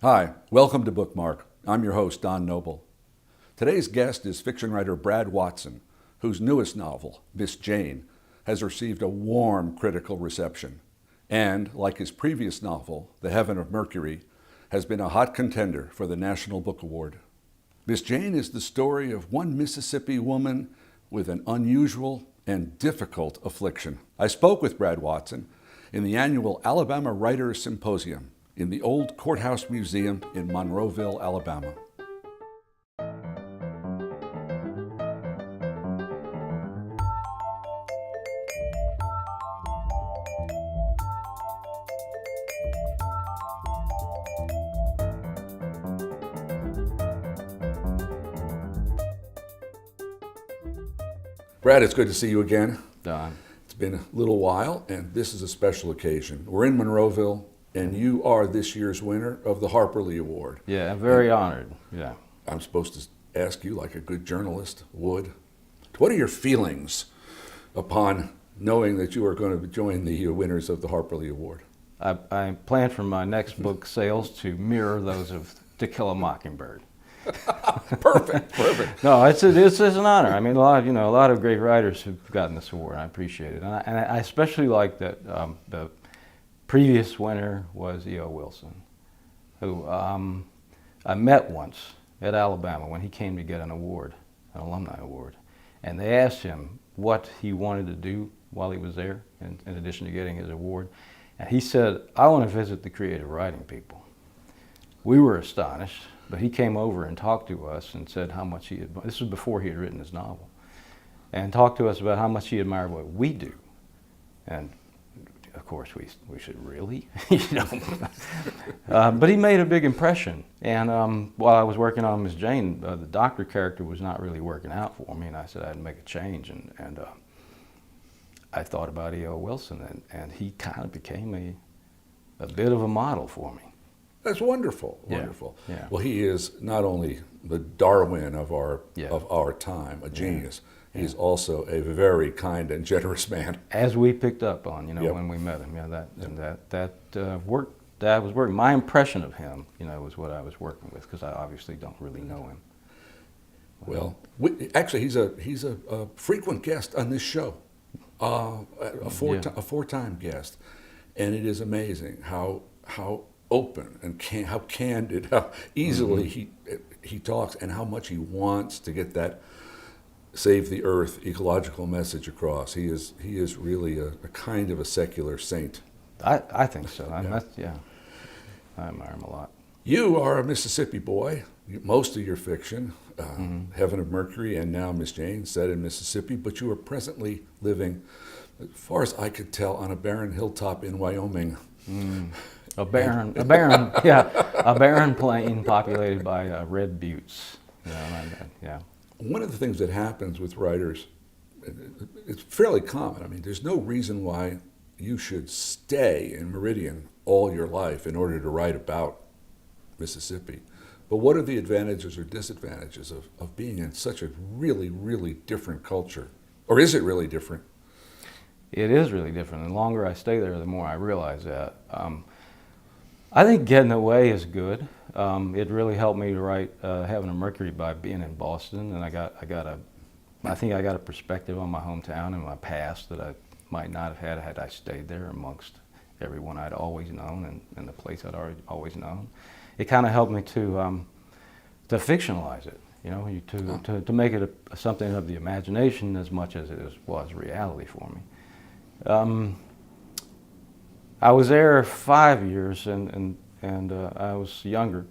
Hi, welcome to Bookmark. I'm your host, Don Noble. Today's guest is fiction writer Brad Watson, whose newest novel, Miss Jane, has received a warm critical reception and, like his previous novel, The Heaven of Mercury, has been a hot contender for the National Book Award. Miss Jane is the story of one Mississippi woman with an unusual and difficult affliction. I spoke with Brad Watson in the annual Alabama Writers Symposium in the Old Courthouse Museum in Monroeville, Alabama. Brad, it's good to see you again. Don. It's been a little while, and this is a special occasion. We're in Monroeville, and you are this year's winner of the Harper Lee Award. Yeah, I'm very honored. Yeah. I'm supposed to ask you, like a good journalist would, what are your feelings upon knowing that you are going to join the winners of the Harper Lee Award? I plan for my next book sales to mirror those of To Kill a Mockingbird. Perfect. No, it's an honor. I mean, a lot of great writers have gotten this award. I appreciate it, and I especially like that the previous winner was E.O. Wilson, who I met once at Alabama when he came to get an award, an alumni award, and they asked him what he wanted to do while he was there, in addition to getting his award, and he said, "I want to visit the creative writing people." We were astonished. But he came over and talked to us and said how much this was before he had written his novel, and talked to us about how much he admired what we do. And of course we should really, but he made a big impression. And while I was working on Miss Jane, the doctor character was not really working out for me, and I said I'd make a change. And I thought about E.O. Wilson, and he kind of became a bit of a model for me. That's wonderful. Wonderful. Yeah. Well, he is not only the Darwin of our time, a genius. Yeah. He's also a very kind and generous man. As we picked up on, Yep. when we met him, that worked. That was working. My impression of him, was what I was working with, because I obviously don't really know him. Well, actually, he's a frequent guest on this show, a four-time guest, and it is amazing how open and how candid, how easily he talks, and how much he wants to get that save the earth ecological message across. He is really a kind of a secular saint. I think so. I admire him a lot. You are a Mississippi boy. Most of your fiction, Heaven of Mercury and now Miss Jane, set in Mississippi, but you are presently living, as far as I could tell, on a barren hilltop in Wyoming. A barren plain populated by red buttes. One of the things that happens with writers, it's fairly common. I mean, there's no reason why you should stay in Meridian all your life in order to write about Mississippi. But what are the advantages or disadvantages of being in such a really, really different culture? Or is it really different? It is really different. The longer I stay there, the more I realize that. I think getting away is good. It really helped me to write Heaven of Mercury by being in Boston, and I think I got a perspective on my hometown and my past that I might not have had I stayed there amongst everyone I'd always known and the place I'd always known. It kind of helped me to fictionalize it, to make it something of the imagination as much as it was reality for me. I was there 5 years, and I was younger.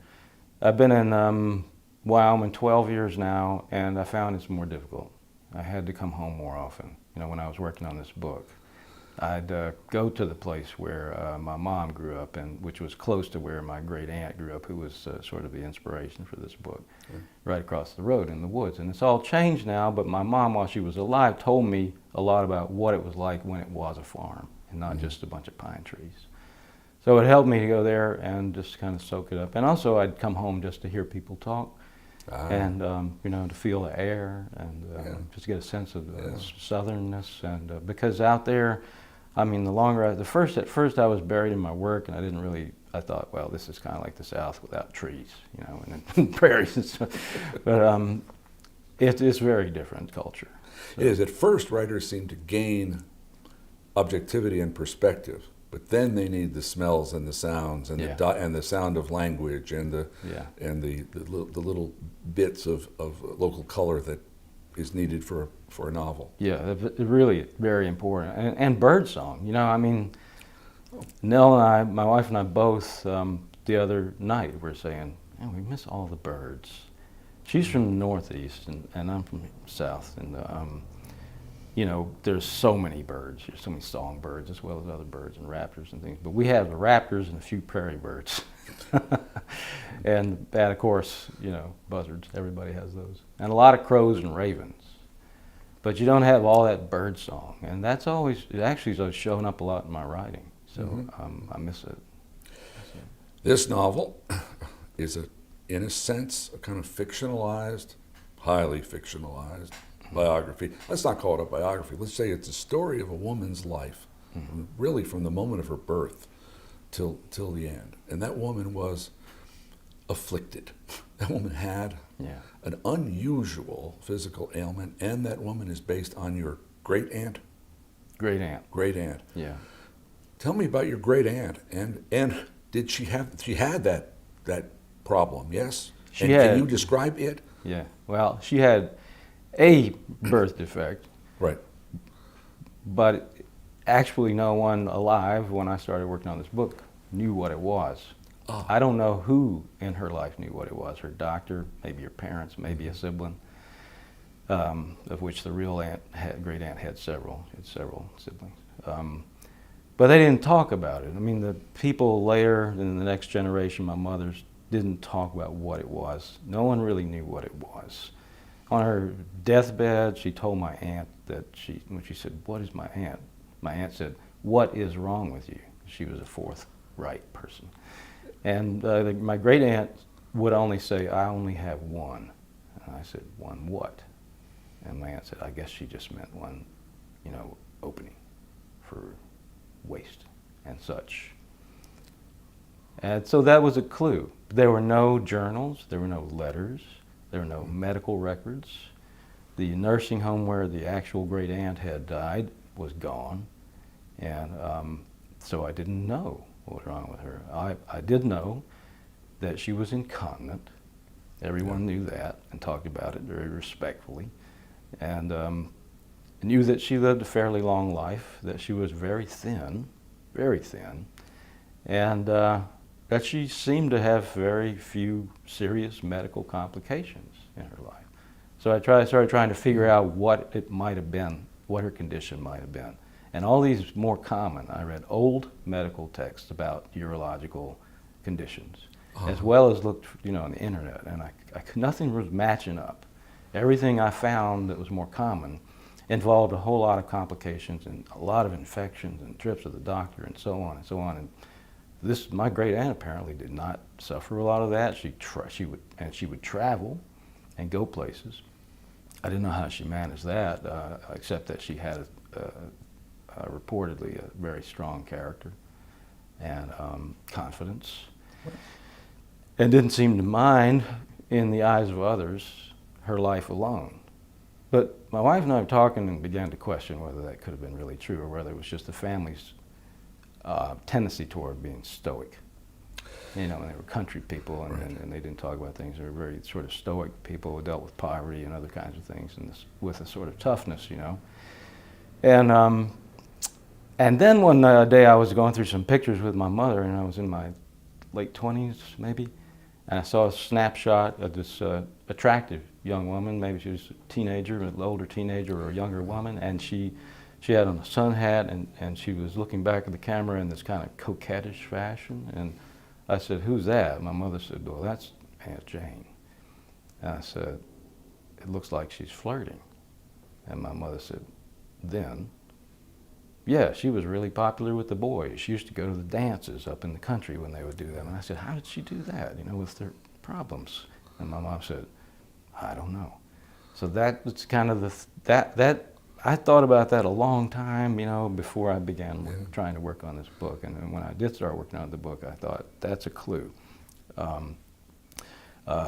I've been in Wyoming 12 years now, and I found it's more difficult. I had to come home more often. When I was working on this book, I'd go to the place where my mom grew up, which was close to where my great aunt grew up, who was sort of the inspiration for this book, right across the road in the woods. And it's all changed now, but my mom, while she was alive, told me a lot about what it was like when it was a farm and not just a bunch of pine trees. So it helped me to go there and just kind of soak it up. And also I'd come home just to hear people talk and, to feel the air and just get a sense of the southernness. And because out there, I mean, at first I was buried in my work and I didn't really I thought, well, this is kind of like the South without trees, you know, and then prairies and stuff. But it's very different culture. So. It is. At first, writers seem to gain objectivity and perspective, but then they need the smells and the sounds and and the sound of language and the little bits of local color that is needed for a novel. Yeah, it's really very important. And birdsong, you know, I mean, Nell and I, my wife and I both, the other night were saying, man, we miss all the birds. She's from the Northeast and I'm from the South, and you know, there's so many birds. There's so many songbirds as well as other birds and raptors and things. But we have the raptors and a few prairie birds. and of course, you know, buzzards. Everybody has those. And a lot of crows and ravens. But you don't have all that bird song. And that's always, it actually is showing up a lot in my writing. So I miss it. This novel is, in a sense, a kind of fictionalized, highly fictionalized biography. Let's not call it a biography. Let's say it's a story of a woman's life, really from the moment of her birth till the end. And that woman was afflicted. That woman had an unusual physical ailment, and that woman is based on your great aunt. Great aunt. Great aunt. Yeah. Tell me about your great aunt, and did she had that problem? Yes. Can you describe it? Yeah. Well, she had a birth defect. Right. But actually no one alive when I started working on this book knew what it was. Oh. I don't know who in her life knew what it was. Her doctor, maybe her parents, maybe a sibling, of which the real great aunt had several. She had several siblings. But they didn't talk about it. I mean, the people later in the next generation, my mother's, didn't talk about what it was. No one really knew what it was. On her deathbed, she told my aunt that when she said, "What is my aunt?" My aunt said, "What is wrong with you?" She was a forthright person. And my great aunt would only say, "I only have one." And I said, "One what?" And my aunt said, "I guess she just meant one, you know, opening for waste and such." And so that was a clue. There were no journals, there were no letters, there were no medical records. The nursing home where the actual great aunt had died was gone. And so I didn't know what was wrong with her. I did know that she was incontinent. Everyone knew that and talked about it very respectfully. And knew that she lived a fairly long life, that she was very thin, and that she seemed to have very few serious medical complications in her life. So I started trying to figure out what it might have been, what her condition might have been. And all these more common, I read old medical texts about urological conditions, as well as looked, you know, on the internet, and nothing was matching up. Everything I found that was more common involved a whole lot of complications and a lot of infections and trips to the doctor and so on and so on. And my great aunt apparently did not suffer a lot of that. She would travel and go places. I didn't know how she managed that, except that she had reportedly a very strong character and confidence, and didn't seem to mind, in the eyes of others, her life alone. But my wife and I were talking and began to question whether that could have been really true or whether it was just the family's tendency toward being stoic. You know, and they were country people, and they didn't talk about things. They were very sort of stoic people who dealt with poverty and other kinds of things, and with a sort of toughness, you know. And then one day I was going through some pictures with my mother, and I was in my late 20s maybe, and I saw a snapshot of this attractive young woman. Maybe she was a teenager, an older teenager or a younger woman, and she had on a sun hat, and she was looking back at the camera in this kind of coquettish fashion. And I said, "Who's that?" My mother said, "Well, that's Aunt Jane." And I said, "It looks like she's flirting." And my mother said, "Then, yeah, she was really popular with the boys. She used to go to the dances up in the country when they would do them." And I said, "How did she do that, you know, with their problems?" And my mom said, "I don't know." So that was kind of that I thought about that a long time, you know, before I began Yeah. trying to work on this book. And then when I did start working on the book, I thought, that's a clue.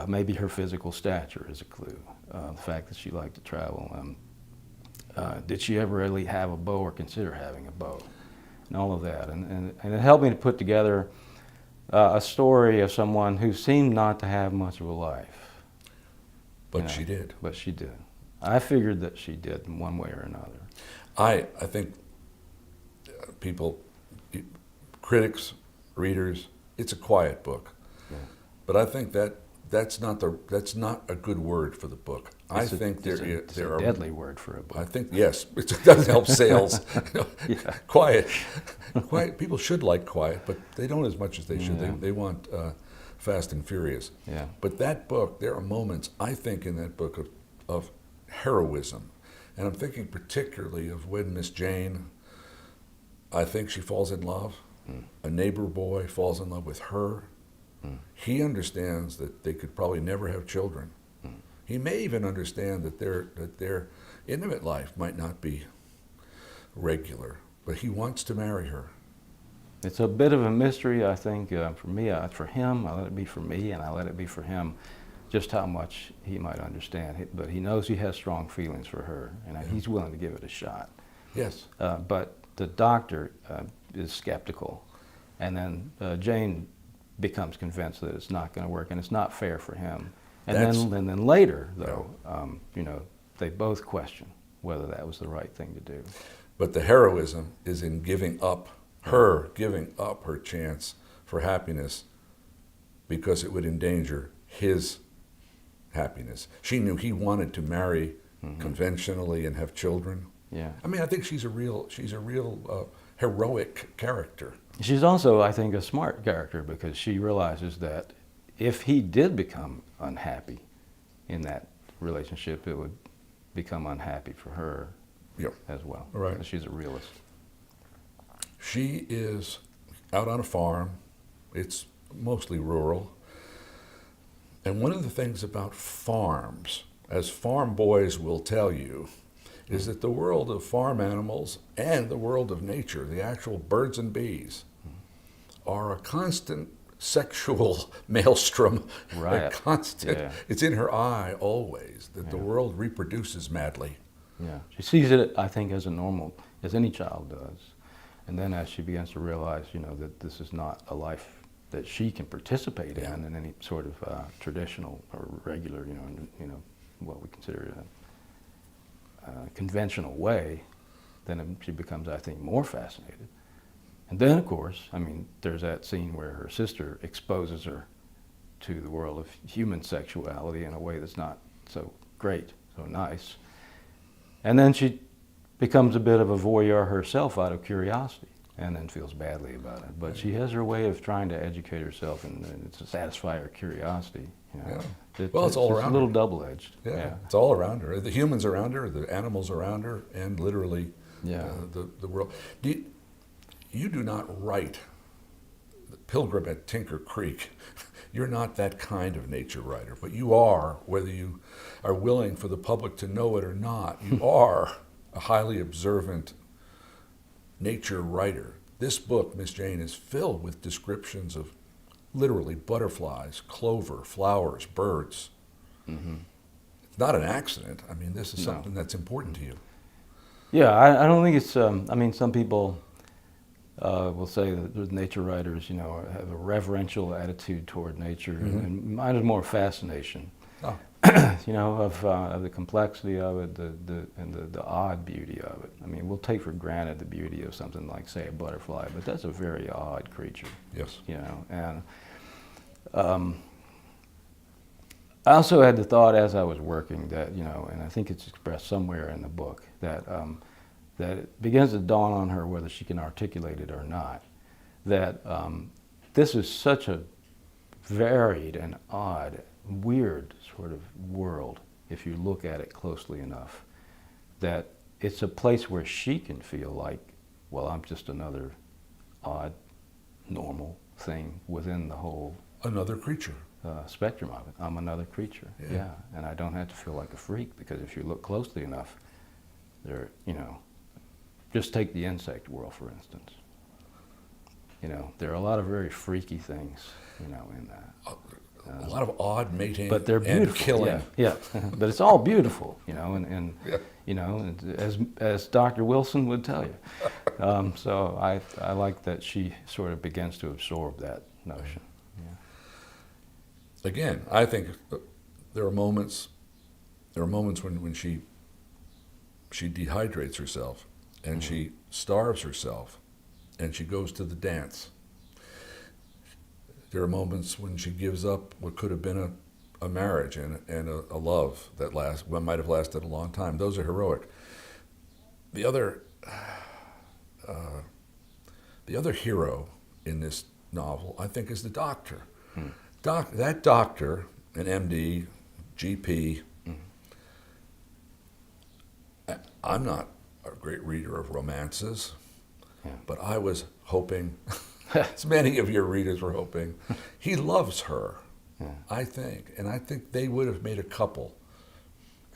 Maybe her physical stature is a clue. The fact that she liked to travel. Did she ever really have a beau or consider having a beau? And all of that. And it helped me to put together a story of someone who seemed not to have much of a life. But You know, she did. But she did. I figured that she did in one way or another. I think people, critics, readers, it's a quiet book. Yeah. But I think that's not a good word for the book. It's There a are deadly word for a book. I think yes, it doesn't help sales. You know, Yeah. Quiet. People should like quiet, but they don't as much as they should. Yeah. They want fast and furious. Yeah. But that book, there are moments I think in that book of heroism, and I'm thinking particularly of when Miss Jane, I think she falls in love. A neighbor boy falls in love with her. He understands that they could probably never have children. He may even understand that their intimate life might not be regular, but he wants to marry her. It's a bit of a mystery, I think, for me. For him, I let it be for me, and I let it be for him just how much he might understand. But he knows he has strong feelings for her, and he's willing to give it a shot. Yes. But the doctor is skeptical, and then Jane becomes convinced that it's not going to work, and it's not fair for him. And then later, though, you know, they both question whether that was the right thing to do. But the heroism is in giving up her chance for happiness because it would endanger his happiness. She knew he wanted to marry conventionally and have children. Yeah. I mean, I think she's a real heroic character. She's also, I think, a smart character because she realizes that if he did become unhappy in that relationship, it would become unhappy for her as well. Right. She's a realist. She is out on a farm. It's mostly rural. And one of the things about farms, as farm boys will tell you, is that the world of farm animals and the world of nature, the actual birds and bees, are a constant sexual maelstrom. Right. A constant. Yeah. It's in her eye always that the world reproduces madly. Yeah. She sees it, I think, as normal, as any child does. And then as she begins to realize, you know, that this is not a life that she can participate in any sort of traditional or regular, you know, what we consider a conventional way, then she becomes, I think, more fascinated. And then, of course, I mean, there's that scene where her sister exposes her to the world of human sexuality in a way that's not so great, so nice. And then she becomes a bit of a voyeur herself out of curiosity and then feels badly about it. But she has her way of trying to educate herself and to satisfy her curiosity. You know. Yeah. Well, it's all around a little her. double-edged. Yeah, it's all around her. The humans around her, the animals around her, and literally the world. You do not write The Pilgrim at Tinker Creek. You're not that kind of nature writer, but you are, whether you are willing for the public to know it or not, you are a highly observant nature writer. This book, Miss Jane, is filled with descriptions of literally butterflies, clover, flowers, birds. It's not an accident. I mean, this is something that's important to you. Yeah, I don't think it's, I mean, some people will say that the nature writers, you know, have a reverential attitude toward nature, and mine is more fascination. Oh. You know, of the complexity of it, the odd beauty of it. I mean, we'll take for granted the beauty of something like, say, a butterfly, but that's a very odd creature. Yes. You know, and I also had the thought as I was working that, you know, and I think it's expressed somewhere in the book, that that it begins to dawn on her, whether she can articulate it or not, that this is such a varied and odd, weird sort of world, if you look at it closely enough, that it's a place where she can feel like, well, I'm just another odd, normal thing within the whole Another creature. spectrum of it. I'm another creature, Yeah. and I don't have to feel like a freak, because if you look closely enough, They're, just take the insect world, for instance. There are a lot of very freaky things, in that. A lot of odd mating, But they're beautiful. and killing. Yeah. But it's all beautiful, and as Dr. Wilson would tell you. So I like that she sort of begins to absorb that notion. Yeah. Again, I think there are moments when she dehydrates herself and she starves herself and she goes to the dance. There are moments when she gives up what could have been a marriage and a love that might have lasted a long time. Those are heroic. The other hero in this novel, I think, is the doctor. That doctor, an MD, GP. I'm not a great reader of romances, but I was hoping, as many of your readers were hoping, he loves her, I think. And I think they would have made a couple.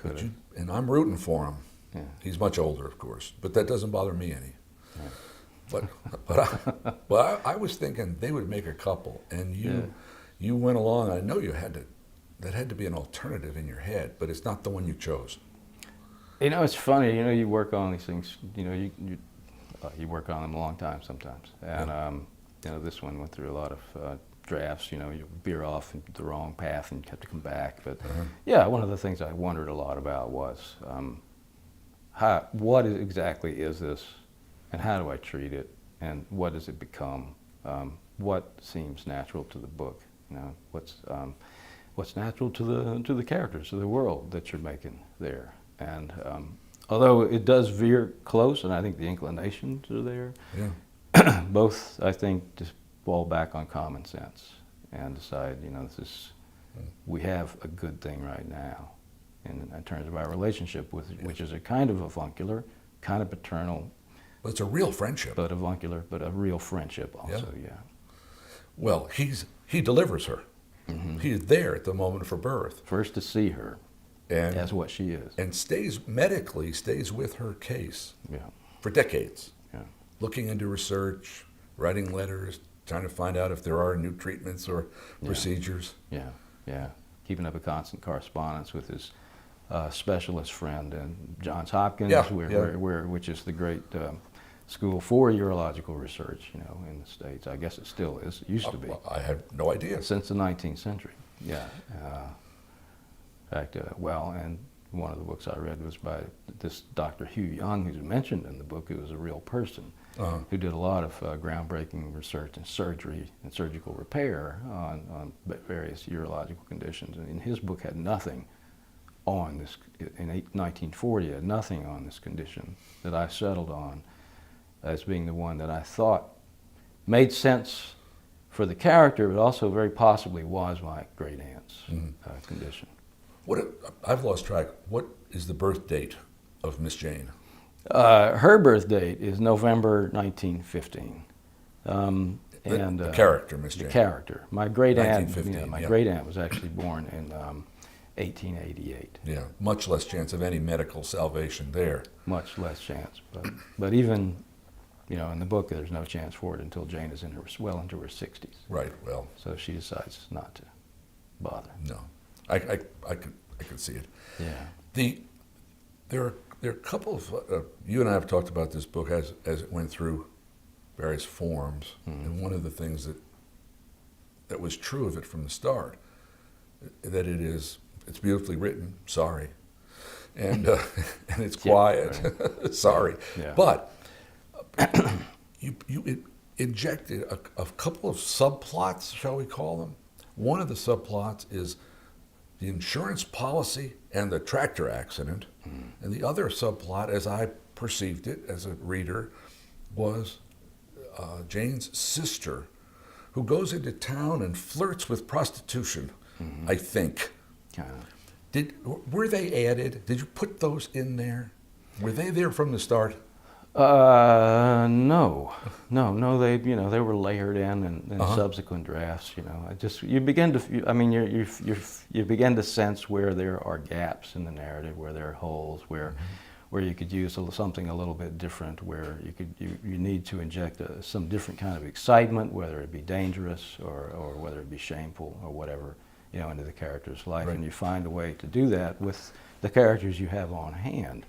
And I'm rooting for him. Yeah. He's much older, of course, but that doesn't bother me any. But I was thinking they would make a couple, and you went along. I know that had to be an alternative in your head, but it's not the one you chose. It's funny. You work on these things. You work on them a long time sometimes, and this one went through a lot of drafts. You veer off into the wrong path and you have to come back. But one of the things I wondered a lot about was what exactly is this, and how do I treat it, and what does it become? What seems natural to the book? What's natural to the characters, to the world that you're making there? And although it does veer close, and I think the inclinations are there, both, I think, just fall back on common sense and decide, we have a good thing right now in terms of our relationship, which is a kind of avuncular, kind of paternal. But it's a real friendship. But avuncular, but a real friendship also, Well, he delivers her. Mm-hmm. He is there at the moment of her birth. First to see her. And as what she is. And stays with her case for decades. Yeah. Looking into research, writing letters, trying to find out if there are new treatments or procedures. Yeah. Keeping up a constant correspondence with his specialist friend in Johns Hopkins, which is the great school for urological research, in the States. I guess it still is. It used to be. I have no idea. Since the 19th century. Yeah. In fact, and one of the books I read was by this Dr. Hugh Young, who's mentioned in the book, who was a real person, who did a lot of groundbreaking research in surgery and surgical repair on various urological conditions. And his book had nothing on this, in 1940, had nothing on this condition that I settled on as being the one that I thought made sense for the character, but also very possibly was my great aunt's condition. I've lost track. What is the birth date of Miss Jane? Her birth date is November 1915. The character, Miss Jane. The character. My great aunt. My great aunt was actually born in 1888. Yeah, much less chance of any medical salvation there. Much less chance, but even, in the book, there's no chance for it until Jane is well into her 60s. Right. Well. So she decides not to bother. No. I could see it. Yeah. There are a couple of you and I have talked about this book as it went through various forms, and one of the things that was true of it from the start, that it's beautifully written. Sorry, and it's quiet. Right. Sorry, but you injected a couple of subplots, shall we call them? One of the subplots is the insurance policy and the tractor accident. And the other subplot, as I perceived it as a reader, was Jane's sister, who goes into town and flirts with prostitution, I think. Were they added? Did you put those in there? Were they there from the start? No. They were layered in subsequent drafts. You begin to sense where there are gaps in the narrative, where there are holes, where where you could use something a little bit different, where you need to inject some different kind of excitement, whether it be dangerous or whether it be shameful or whatever, into the character's life. Right. And you find a way to do that with the characters you have on hand.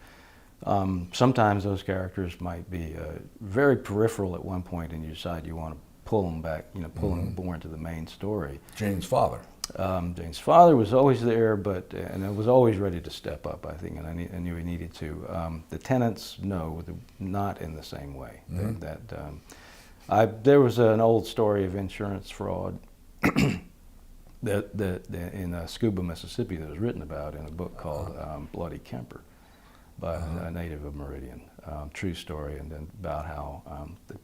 Sometimes those characters might be very peripheral at one point, and you decide you want to pull them back, pull them more into the main story. Jane's father. Jane's father was always there, and it was always ready to step up, I think, and I knew he needed to. The tenants, no, not in the same way. There was an old story of insurance fraud that in Scuba, Mississippi, that was written about in a book called Bloody Kemper by a native of Meridian. True story, and then about how the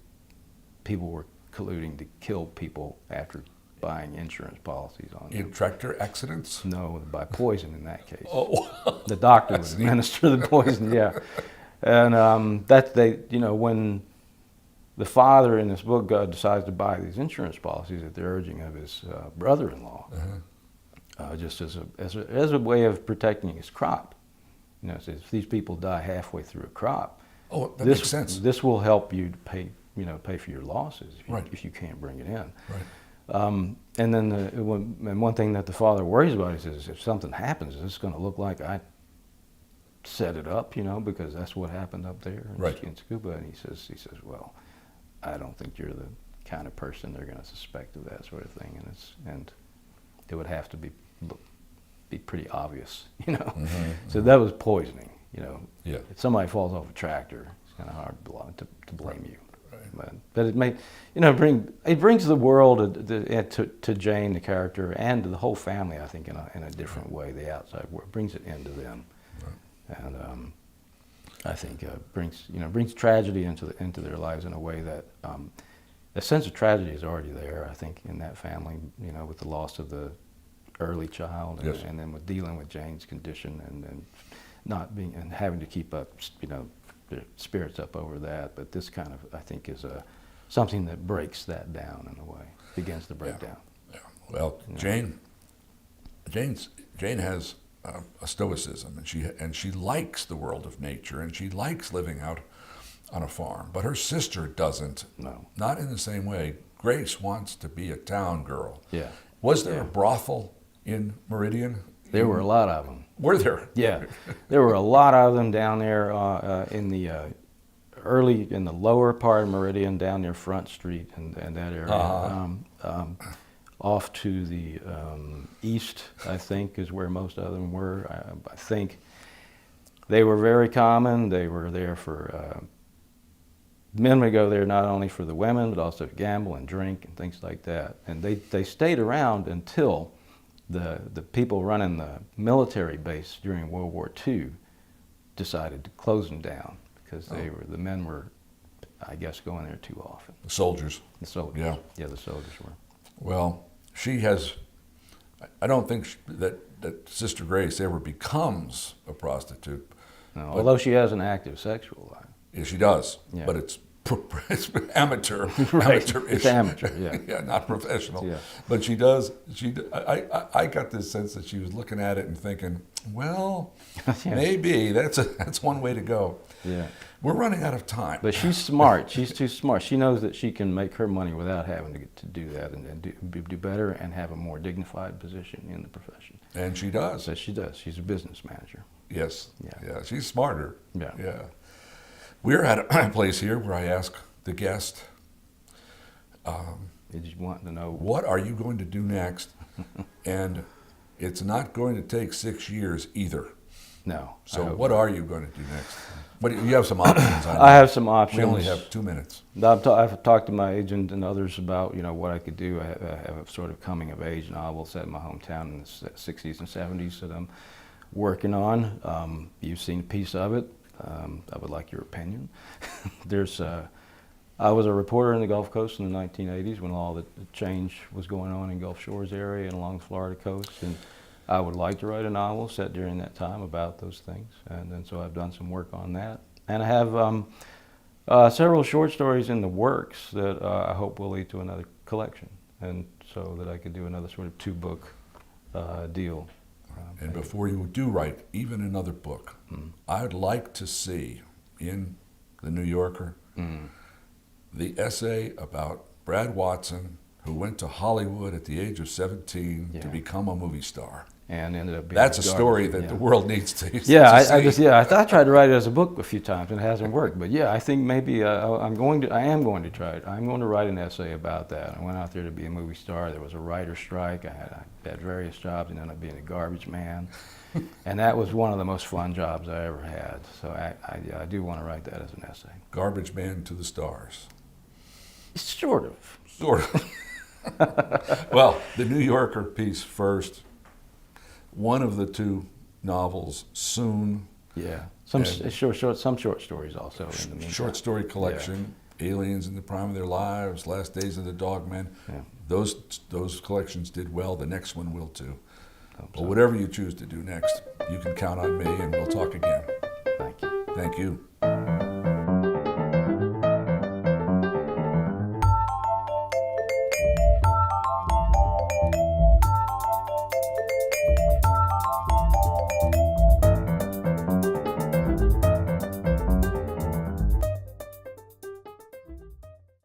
people were colluding to kill people after buying insurance policies on them. In tractor accidents? No, by poison in that case. Oh, the doctor would administer the poison. Yeah, and when the father in this book decides to buy these insurance policies at the urging of his brother-in-law, just as a way of protecting his crop. So if these people die halfway through a crop, that makes sense. This will help you to pay for your losses if you can't bring it in. Right. And then one thing that the father worries about, he says, if something happens, is this going to look like I set it up, because that's what happened up there in Scuba. And he says, well, I don't think you're the kind of person they're going to suspect of that sort of thing, and it would have to be pretty obvious, So that was poisoning, Yeah. If somebody falls off a tractor, it's kind of hard to blame you. But it may, it brings the world to Jane, the character, and to the whole family, I think, in a different way. The outside world brings it into them, and I think brings tragedy into their lives in a way that a sense of tragedy is already there. I think in that family, with the loss of the early child, and then with dealing with Jane's condition, and not being and having to keep up, their spirits up over that. But this kind of, I think, is something that breaks that down in a way, begins to break down. Yeah. Well, Jane has a stoicism, and she likes the world of nature, and she likes living out on a farm. But her sister doesn't. No. Not in the same way. Grace wants to be a town girl. Yeah. Was there a brothel in Meridian? There were a lot of them. Were there? Yeah, there were a lot of them down there in the lower part of Meridian, down near Front Street and that area. Off to the east, I think, is where most of them were. I think they were very common. They were there for men would go there not only for the women, but also to gamble and drink and things like that. And they stayed around until the people running the military base during World War II decided to close them down because the men were, I guess, going there too often. The soldiers. The soldiers. Yeah, the soldiers were. Well, she has. I don't think that Sister Grace ever becomes a prostitute. No, although she has an active sexual life. Yeah, she does. Yeah. But it's amateur, right. amateur-ish. It's amateur, yeah. Yeah, not professional. Yeah. But she does. I got this sense that she was looking at it and thinking, well, maybe that's one way to go. Yeah. We're running out of time. But she's smart. She's too smart. She knows that she can make her money without having to do that and do better and have a more dignified position in the profession. And she does. So she does. She's a business manager. Yes. Yeah. She's smarter. Yeah. Yeah. We're at a place here where I ask the guest, They just want to know what are you going to do next? And it's not going to take 6 years either. No. So what are you going to do next? You have some options. I have some options. We only have 2 minutes. I've talked to my agent and others about what I could do. I have a sort of coming of age novel set in my hometown in the 60s and 70s that I'm working on. You've seen a piece of it. I would like your opinion. I was a reporter in the Gulf Coast in the 1980s when all the change was going on in Gulf Shores area and along the Florida coast, and I would like to write a novel set during that time about those things, and then so I've done some work on that. And I have several short stories in the works that I hope will lead to another collection, and so that I could do another sort of 2-book deal. And before you do write even another book, I'd like to see in the New Yorker the essay about Brad Watson, who went to Hollywood at the age of 17 to become a movie star. And ended up being That's a story that the world needs to see. I tried to write it as a book a few times and it hasn't worked. But yeah, I think maybe I am going to try it. I'm going to write an essay about that. I went out there to be a movie star. There was a writer's strike. I had various jobs and ended up being a garbage man. And that was one of the most fun jobs I ever had. So I do want to write that as an essay. Garbage man to the stars. Sort of. Sort of. Well, the New Yorker piece first. One of the two novels, Soon. Yeah, some short stories also. In the meantime. Short story collection, Aliens in the Prime of Their Lives, Last Days of the Dogmen. Yeah. Those collections did well. The next one will too. But whatever you choose to do next, you can count on me, and we'll talk again. Thank you. Thank you.